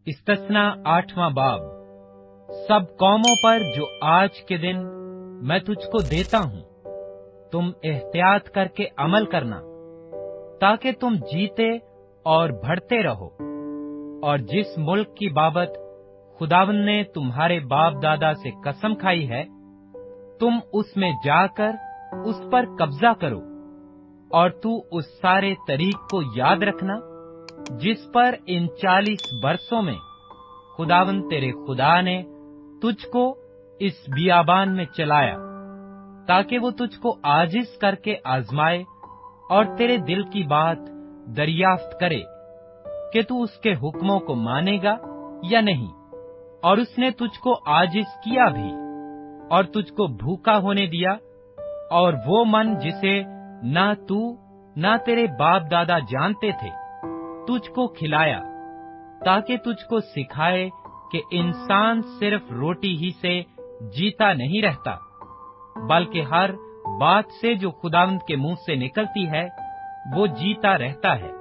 इस्तस्ना 8वां बाब। सब कौमों पर जो आज के दिन मैं तुझको देता हूं, तुम एहतियात करके अमल करना, ताकि तुम जीते और बढ़ते रहो। और जिस मुल्क की बाबत खुदावंद ने तुम्हारे बाप दादा से कसम खाई है, तुम उसमें जाकर उस पर कब्जा करो। और तू उस सारे तरीक को याद रखना जिस पर इन 40 बरसों में खुदावंद तेरे खुदा ने तुझको इस बियाबान में चलाया, ताकि वो तुझको आजिज करके आजमाए और तेरे दिल की बात दरियाफ्त करे कि तू उसके हुक्मों को मानेगा या नहीं। और उसने तुझको आजिज किया भी और तुझको भूखा होने दिया, और वो मन जिसे ना तू ना तेरे बाप दादा जानते थे तुझको खिलाया, ताकि तुझको सिखाए कि इंसान सिर्फ रोटी ही से जीता नहीं रहता, बल्कि हर बात से जो खुदावंद के मुंह से निकलती है वो जीता रहता है।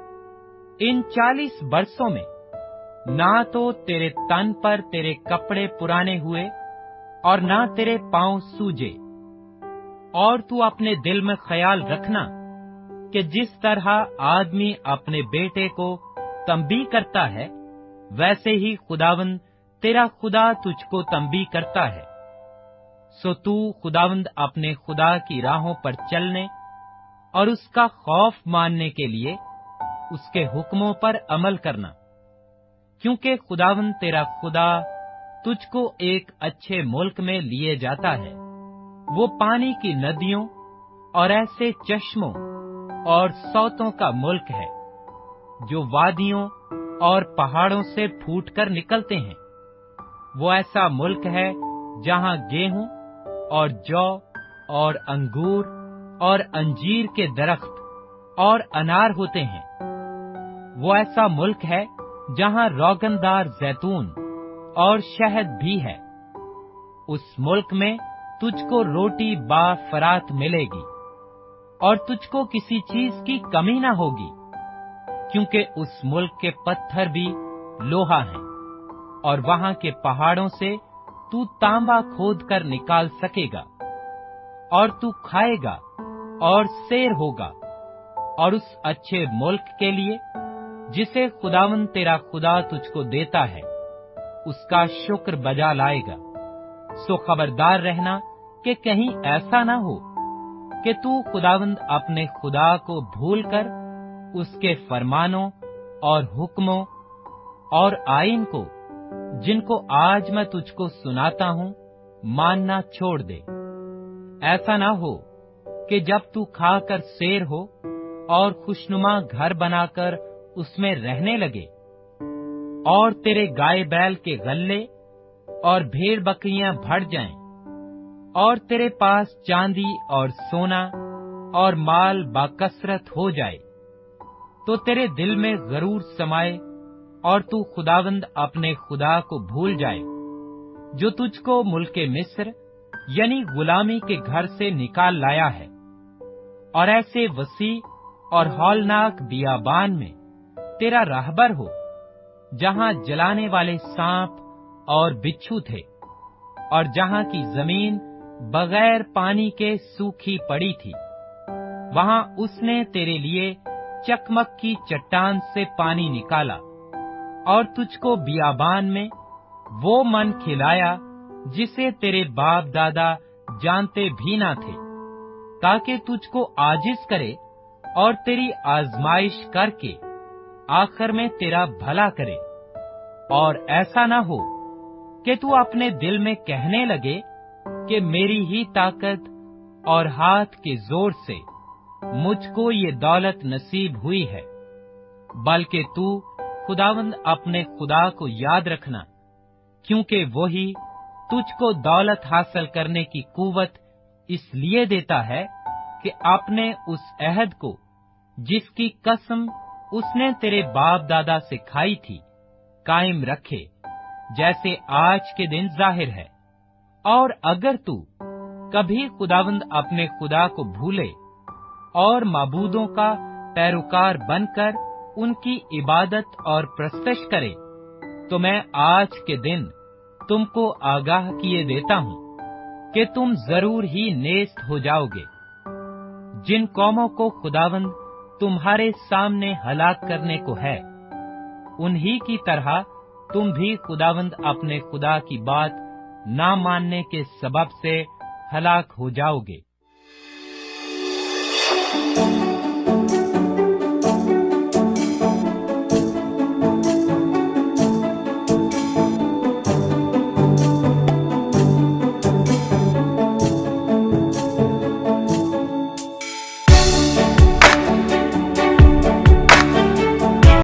इन 40 बरसों में ना तो तेरे तन पर तेरे कपड़े पुराने हुए और ना तेरे पांव सूजे। और तू अपने दिल में ख्याल रखना कि जिस तरह आदमी अपने बेटे को तंबी करता है, वैसे ही खुदावंद तेरा खुदा तुझको तंबी करता है। सो तू खुदावंद अपने खुदा की राहों पर चलने और उसका खौफ मानने के लिए उसके हुक्मों पर अमल करना, क्योंकि खुदावंद तेरा खुदा तुझको एक अच्छे मुल्क में लिए जाता है। वो पानी की नदियों और ऐसे चश्मों और सौतों का मुल्क है जो वादियों और पहाड़ों से फूटकर निकलते हैं। वो ऐसा मुल्क है जहां गेहूं और जौ और अंगूर और अंजीर के दरख्त और अनार होते हैं। वो ऐसा मुल्क है जहां रोगनदार जैतून और शहद भी है। उस मुल्क में तुझको रोटी बाफरात मिलेगी और तुझको किसी चीज की कमी न होगी, क्योंकि उस मुल्क के पत्थर भी लोहा हैं और वहां के पहाड़ों से तू तांबा खोद कर निकाल सकेगा। और तू खाएगा और सेर होगा, और उस अच्छे मुल्क के लिए जिसे खुदावंद तेरा खुदा तुझको देता है उसका शुक्र बजा लाएगा। सो खबरदार रहना कि कहीं ऐसा ना हो कि तू खुदावंद अपने खुदा को भूलकर उसके फरमानों और हुक्मों और आईन को, जिनको आज मैं तुझको सुनाता हूं, मानना छोड़ दे। ऐसा ना हो कि जब तू खाकर सेर हो और खुशनुमा घर बनाकर उसमें रहने लगे, और तेरे गाय बैल के गल्ले और भेड़ बकरियां बढ़ जाएं, और तेरे पास चांदी और सोना और माल बाकसरत हो जाए, तो तेरे दिल में गरूर समाए और तू खुदावंद अपने खुदा को भूल जाए, जो तुझको मुल्के मिस्र यानी गुलामी के घर से निकाल लाया है। और ऐसे वसी और हौलनाक बियाबान में तेरा राहबर हो, जहां जलाने वाले सांप और बिच्छू थे, और जहां की जमीन बगैर पानी के सूखी पड़ी थी। वहां उसने तेरे लिए चकमक की चट्टान से पानी निकाला, और तुझको बियाबान में वो मन खिलाया जिसे तेरे बाप दादा जानते भी ना थे, ताकि तुझको आजिज करे और तेरी आजमाइश करके आखिर में तेरा भला करे। और ऐसा ना हो कि तू अपने दिल में कहने लगे कि मेरी ही ताकत और हाथ के जोर से मुझको ये दौलत नसीब हुई है, बल्कि तू खुदावंद अपने खुदा को याद रखना, क्योंकि वही तुझको दौलत हासिल करने की कुव्वत इसलिए देता है कि अपने उस अहद को, जिसकी कसम उसने तेरे बाप दादा से खाई थी, कायम रखे, जैसे आज के दिन जाहिर है। और अगर तू कभी खुदावंद अपने खुदा को भूले और माबूदों का पैरोकार बनकर उनकी इबादत और प्रस्तश करे, تو میں آج کے دن تم کو آگاہ کیے دیتا ہوں کہ تم ضرور ہی نیست ہو جاؤ گے۔ جن قوموں کو خداوند تمہارے سامنے ہلاک کرنے کو ہے، انہی کی طرح تم بھی خداوند اپنے خدا کی بات نہ ماننے کے سبب سے ہلاک ہو جاؤ گے۔